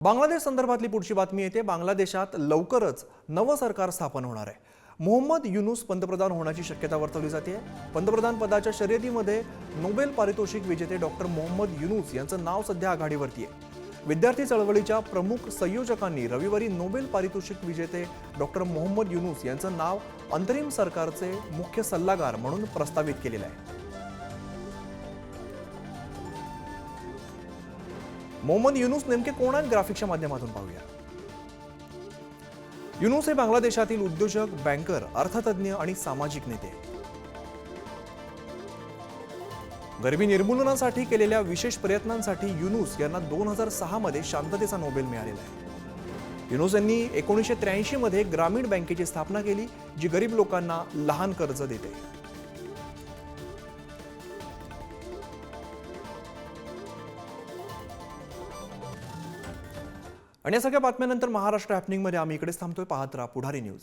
बांगलादेश संदर्भातली पुढची बातमी येते। बांगलादेशात लवकरच नवं सरकार स्थापन होणार आहे। मोहम्मद युनूस पंतप्रधान होण्याची शक्यता वर्तवली जाते। पंतप्रधान पदाच्या शर्यतीमध्ये नोबेल पारितोषिक विजेते डॉक्टर मोहम्मद युनूस यांचं नाव सध्या आघाडीवरती आहे। विद्यार्थी चळवळीच्या प्रमुख संयोजकांनी रविवारी नोबेल पारितोषिक विजेते डॉक्टर मोहम्मद युनूस यांचं नाव अंतरिम सरकारचे मुख्य सल्लागार म्हणून प्रस्तावित केलेलं आहे। मोहम्मद युनूस नेमके कोण आहेत ग्राफिक्सच्या माध्यमातून पाहूया। युनूस हे बांगलादेशातील उद्योजक, बँकर, अर्थतज्ञ आणि सामाजिक नेते। गरिबी निर्मूलनासाठी केलेल्या विशेष प्रयत्नांसाठी युनूस यांना 2006 मध्ये शांततेचा नोबेल मिळालेला आहे। युनूस यांनी 1983 मध्ये ग्रामीण बँकेची स्थापना केली, जी गरीब लोकांना लहान कर्ज देते। आणि या सगळ्या बातम्यांनंतर महाराष्ट्र हॅपनिंग मध्ये आम्ही इकडेच थांबतोय। पाहत राहा पुढारी न्यूज।